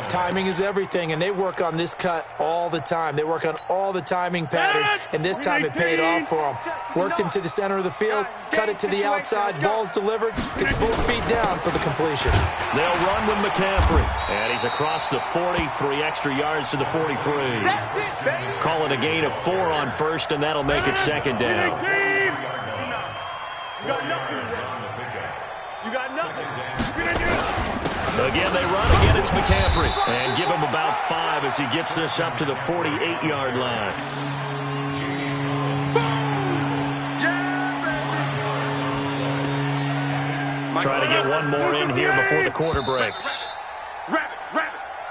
Timing is everything, and they work on this cut all the time. They work on all the timing patterns, and this time it paid off for them. Worked him to the center of the field, cut it to the outside, ball's delivered, gets both feet down for the completion. They'll run with McCaffrey, and he's across the 40, 3 extra yards to the 43. Call it a gain of 4 on first, and that'll make it second down. You got nothing. Again, they run. Again, it's McCaffrey. And give him about 5 as he gets this up to the 48-yard line. Try to get one more in here before the quarter breaks.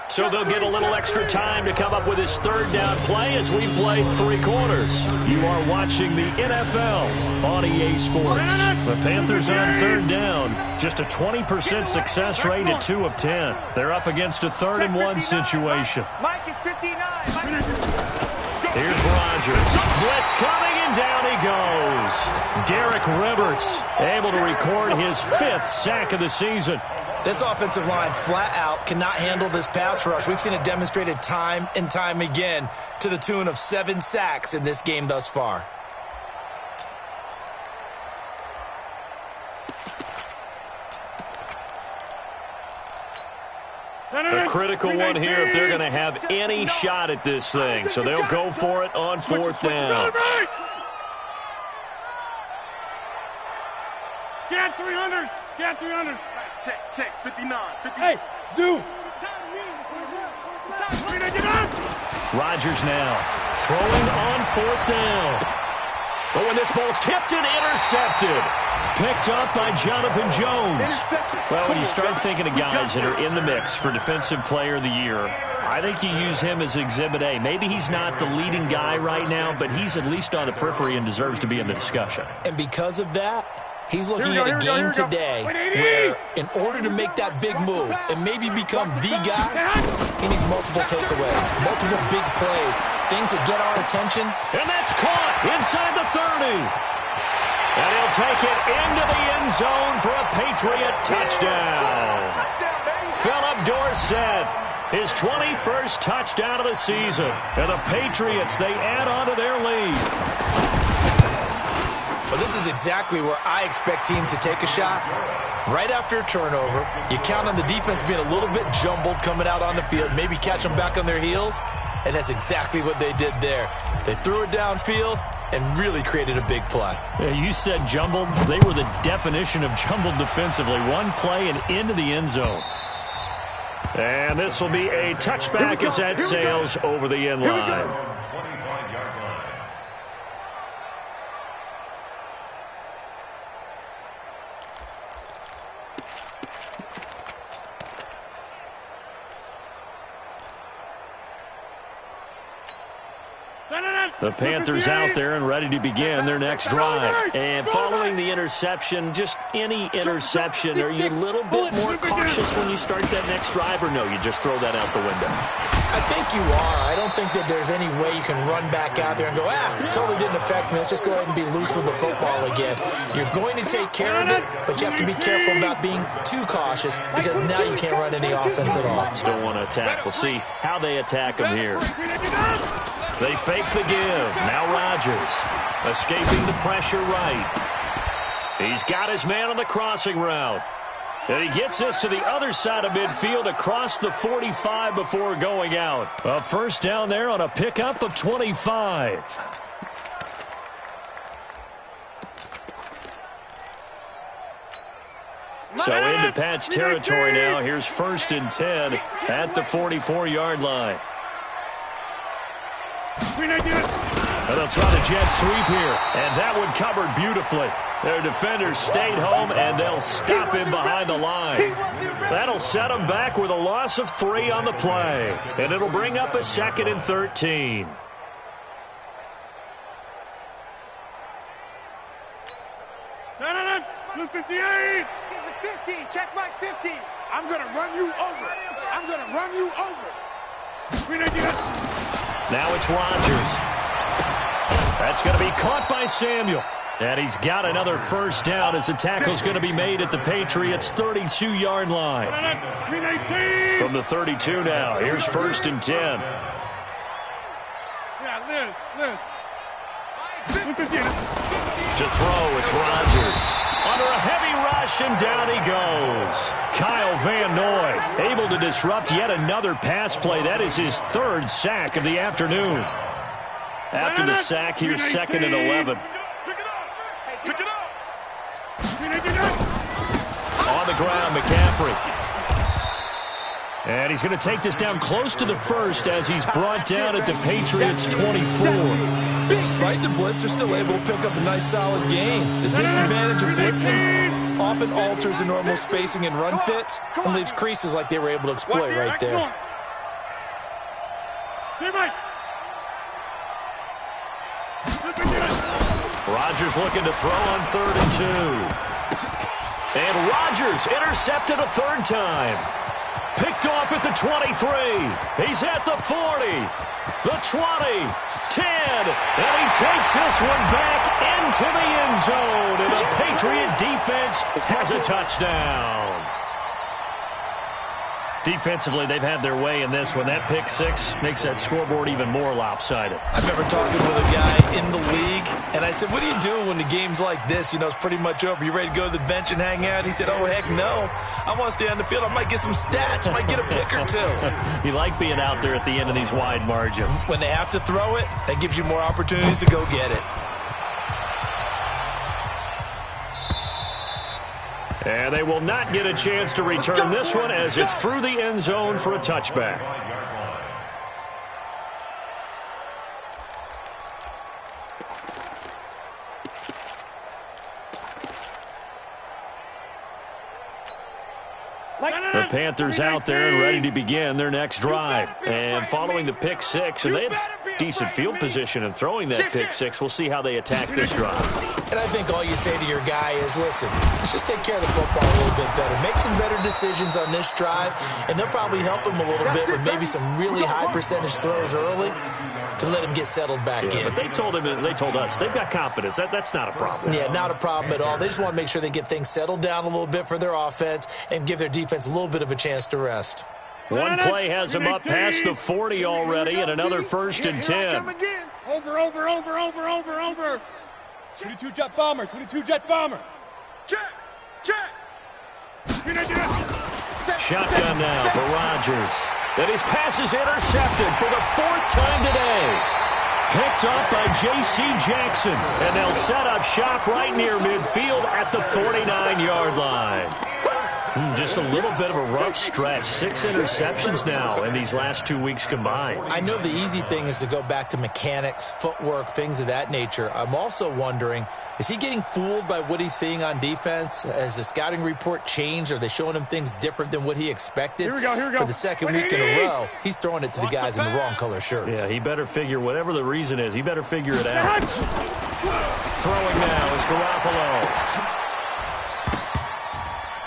So they'll get a little extra time to come up with his third down play as we've played 3 quarters. You are watching the NFL on EA Sports. The Panthers on third down. Just a 20% success rate at 2 of 10. They're up against a 3rd and 1 situation. Mike is 59. Here's Rodgers. Blitz coming, and down he goes. Derek Rivers able to record his 5th sack of the season. This offensive line flat out cannot handle this pass rush. We've seen it demonstrated time and time again to the tune of 7 sacks in this game thus far. A critical one here if they're going to have any shot at this thing. So they'll go for it on 4th down. Get 300. Check. 59. Hey, Zoo. Rodgers now throwing on 4th down. But when this ball's tipped and intercepted. Picked up by Jonathan Jones. Well, when you start thinking of guys that are in the mix for Defensive Player of the Year, I think you use him as Exhibit A. Maybe he's not the leading guy right now, but he's at least on the periphery and deserves to be in the discussion. And because of that, he's looking at a game today where in order to make that big move and maybe become the guy, he needs multiple takeaways, multiple big plays, things that get our attention. And that's caught inside the 30. And he'll take it into the end zone for a Patriot touchdown. Philip Dorsett, his 21st touchdown of the season. And the Patriots, they add on to their lead. Well, this is exactly where I expect teams to take a shot. Right after a turnover, you count on the defense being a little bit jumbled coming out on the field, maybe catch them back on their heels, and that's exactly what they did there. They threw it downfield and really created a big play. Yeah, you said jumbled. They were the definition of jumbled defensively. One play and into the end zone. And this will be a touchback as that sails over the end line. The Panthers out there and ready to begin their next drive. And following the interception, just any interception, are you a little bit more cautious when you start that next drive, or no, you just throw that out the window? I think you are. I don't think that there's any way you can run back out there and go, totally didn't affect me. Let's just go ahead and be loose with the football again. You're going to take care of it, but you have to be careful about being too cautious because now you can't run any offense at all. Don't want to attack. We'll see how they attack them here. They fake the give. Now Rodgers escaping the pressure right. He's got his man on the crossing route. And he gets this to the other side of midfield across the 45 before going out. A first down there on a pickup of 25. So into Pat's territory now. Here's 1st and 10 at the 44-yard line. And they'll try to jet sweep here. And that one covered beautifully. Their defenders stayed home, and they'll stop him behind the line. That'll set him back with a loss of 3 on the play. And it'll bring up a 2nd and 13. Blue 58. 50. Check Mike 50. I'm going to run you over. I'm going to run you over. Now it's Rodgers. That's going to be caught by Samuel. And he's got another first down as the tackle's going to be made at the Patriots' 32-yard line. From the 32 now, here's 1st and 10. Yeah, Liz. To throw, it's Rodgers. Under a heavy rush, and down he goes. Kyle Van Noy able to disrupt yet another pass play. That is his 3rd sack of the afternoon. After the sack, here's 2nd and 11. On the ground, McCaffrey. And he's going to take this down close to the 1st as he's brought down at the Patriots' 24. Despite the blitz, they're still able to pick up a nice, solid gain. The disadvantage of blitzing often alters the normal spacing and run fits and leaves creases like they were able to exploit right there. Rodgers looking to throw on 3rd and 2. And Rodgers intercepted a 3rd time. Picked off at the 23. He's at the 40. The 20. 10. And he takes this one back into the end zone. And the Patriot defense has a touchdown. Defensively, they've had their way in this one. That pick 6 makes that scoreboard even more lopsided. I remember talking with a guy in the league, and I said, what do you do when the game's like this? You know, it's pretty much over. You ready to go to the bench and hang out? He said, oh, heck no. I want to stay on the field. I might get some stats. I might get a pick or 2. You like being out there at the end of these wide margins. When they have to throw it, that gives you more opportunities to go get it. And they will not get a chance to return this one as it's through the end zone for a touchback. The Panthers out there and ready to begin their next drive. And following the pick 6, and they have decent field position in throwing that pick 6. We'll see how they attack this drive. And I think all you say to your guy is, listen, let's just take care of the football a little bit better. Make some better decisions on this drive, and they'll probably help him a little bit with maybe some really high percentage throws early to let him get settled back in. But they told us they've got confidence. That's not a problem. Yeah, not a problem at all. They just want to make sure they get things settled down a little bit for their offense and give their defense a little bit of a chance to rest. One play has him up past the 40 already, and another 1st and 10. Over. 22 jet bomber. Check. Shotgun now for Rodgers. And his pass is intercepted for the 4th time today. Picked off by J.C. Jackson. And they'll set up shop right near midfield at the 49-yard line. Just a little bit of a rough stretch. 6 interceptions now in these last 2 weeks combined. I know the easy thing is to go back to mechanics, footwork, things of that nature. I'm also wondering, is he getting fooled by what he's seeing on defense? Has the scouting report changed? Are they showing him things different than what he expected? Here we go. For the 2nd week in a row, he's throwing it to the guys in the wrong color shirts. Yeah, he better figure, whatever the reason is, he better figure it out. Throwing now is Garoppolo.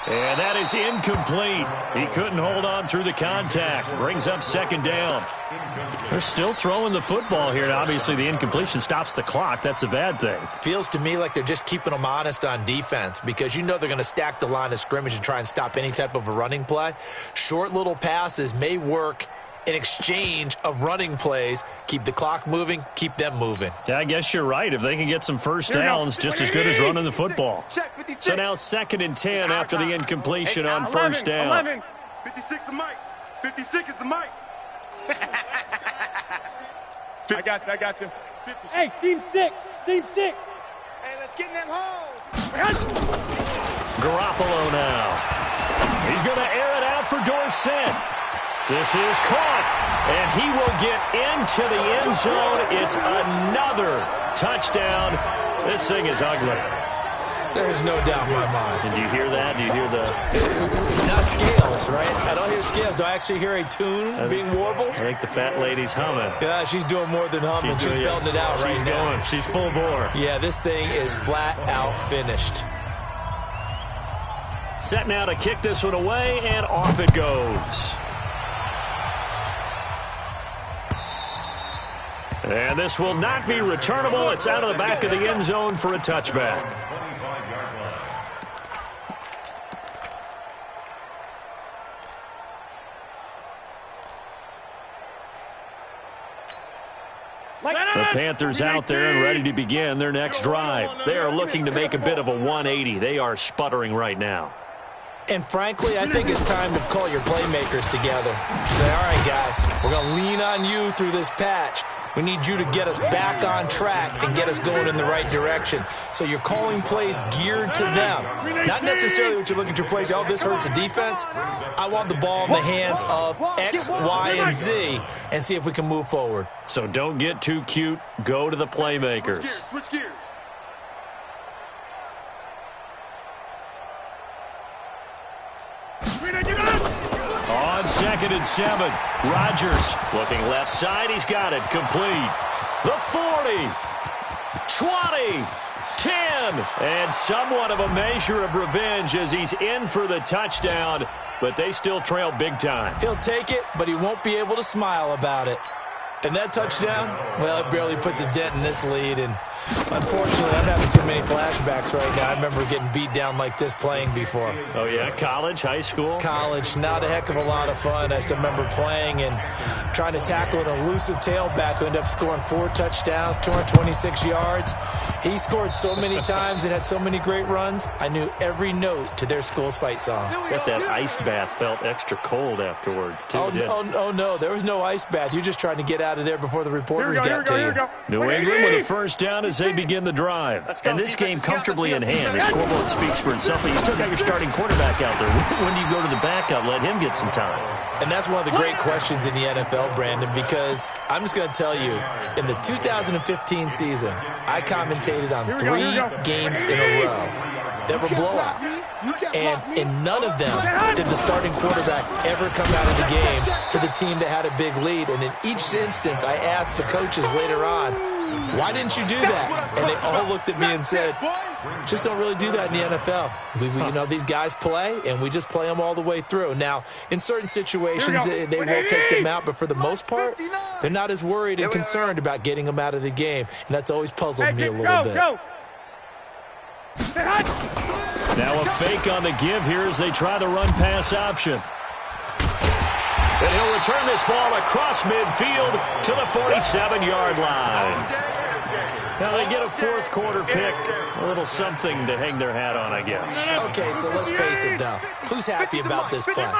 And that is incomplete. He couldn't hold on through the contact. Brings up 2nd down. They're still throwing the football here. And obviously, the incompletion stops the clock. That's a bad thing. Feels to me like they're just keeping them honest on defense because you know they're going to stack the line of scrimmage and try and stop any type of a running play. Short little passes may work in exchange of running plays. Keep the clock moving, keep them moving. Yeah, I guess you're right. If they can get some first downs, just as good as running the football. So now 2nd and 10 after the incompletion on 1st down. 56 is Mike. 56 is the Mike. I got you. Hey, seam 6. Hey, let's get in them holes. Garoppolo now. He's going to air it out for Dorsett. This is caught, and he will get into the end zone. It's another touchdown. This thing is ugly. There's no doubt in my mind. Did you hear that? Do you hear the... It's not scales, right? I don't hear scales. Do I actually hear a tune being warbled? I think the fat lady's humming. Yeah, she's doing more than humming. She's belting it out right now. She's full bore. Yeah, this thing is flat out finished. Set now to kick this one away, and off it goes. And this will not be returnable. It's out of the back of the end zone for a touchback. The Panthers out there and ready to begin their next drive. They are looking to make a bit of a 180. They are sputtering right now. And frankly, I think it's time to call your playmakers together. Say, all right, guys, we're going to lean on you through this patch. We need you to get us back on track and get us going in the right direction. So you're calling plays geared to them. Not necessarily what you look at your plays, oh, this hurts the defense. I want the ball in the hands of X, Y, and Z and see if we can move forward. So don't get too cute. Go to the playmakers. Switch gears. On 2nd and 7, Rodgers looking left side. He's got it complete. The 40, 20, 10, and somewhat of a measure of revenge as he's in for the touchdown, but they still trail big time. He'll take it, but he won't be able to smile about it. And that touchdown, well, it barely puts a dent in this lead. And unfortunately, I'm having too many flashbacks right now. I remember getting beat down like this playing before. Oh, yeah? College, high school? College. Not a heck of a lot of fun. I still remember playing and trying to tackle an elusive tailback who ended up scoring 4 touchdowns, 226 yards. He scored so many times and had so many great runs, I knew every note to their school's fight song. Bet that ice bath felt extra cold afterwards, too. Oh, no. There was no ice bath. You're just trying to get out of there before the reporters get to you. New England with a first down as they begin the drive. And this game comfortably in hand. The scoreboard speaks for itself, but you still got your starting quarterback out there. When do you go to the backup? Let him get some time. And that's one of the great questions in the NFL, Brandon, because I'm just going to tell you, in the 2015 season, I commentated on 3 games in a row that were blowouts. And in none of them did the starting quarterback ever come out of the game for the team that had a big lead. And in each instance, I asked the coaches later on, why didn't you do that? And they all looked at me and said, just don't really do that in the NFL. You know, these guys play, and we just play them all the way through. Now, in certain situations, they will take them out, but for the most part, they're not as worried and concerned about getting them out of the game. And that's always puzzled me a little bit. Now a fake on the give here as they try the run-pass option. And he'll return this ball across midfield to the 47-yard line. Now they get a fourth quarter pick. A little something to hang their hat on, I guess. Okay, so let's face it, though. Who's happy about this play?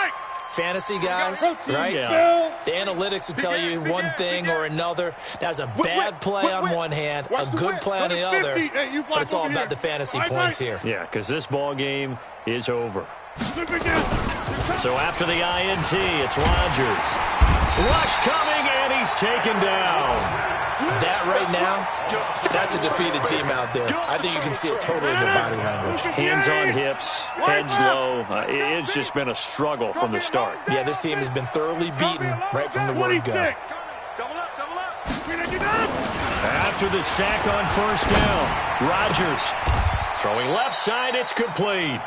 Fantasy guys, right? Yeah. The analytics will tell you one thing or another. That's a bad play on one hand, a good play on the other, but it's all about the fantasy points here. Yeah, because this ball game is over. So after the INT, it's Rodgers. Rush coming, and he's taken down. That right now, that's a defeated team out there. I think you can see it totally in their body language. Hands on hips, heads low. It's just been a struggle from the start. Yeah, this team has been thoroughly beaten right from the word go. After the sack on first down, Rodgers throwing left side, it's complete.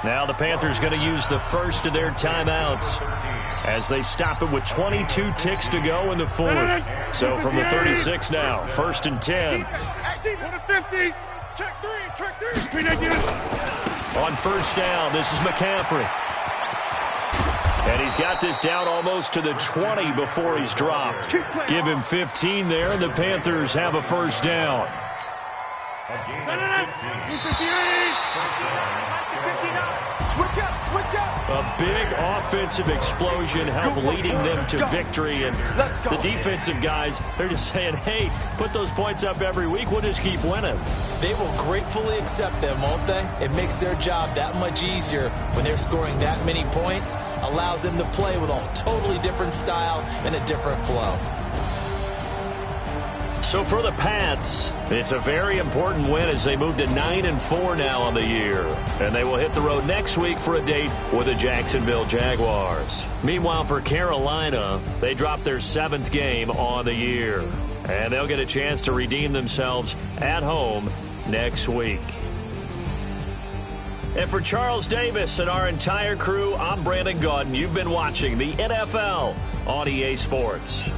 Now the Panthers going to use the first of their timeouts as they stop it with 22 ticks to go in the fourth. So from the 36 now, 1st and 10. On first down, this is McCaffrey. And he's got this down almost to the 20 before he's dropped. Give him 15 there, and the Panthers have a first down. A big offensive explosion helped leading them to victory. And the defensive guys, they're just saying, hey, put those points up every week. We'll just keep winning. They will gratefully accept them, won't they? It makes their job that much easier when they're scoring that many points. Allows them to play with a totally different style and a different flow. So for the Pats, it's a very important win as they move to 9-4 now on the year. And they will hit the road next week for a date with the Jacksonville Jaguars. Meanwhile, for Carolina, they dropped their 7th game on the year. And they'll get a chance to redeem themselves at home next week. And for Charles Davis and our entire crew, I'm Brandon Gaudin. You've been watching the NFL on EA Sports.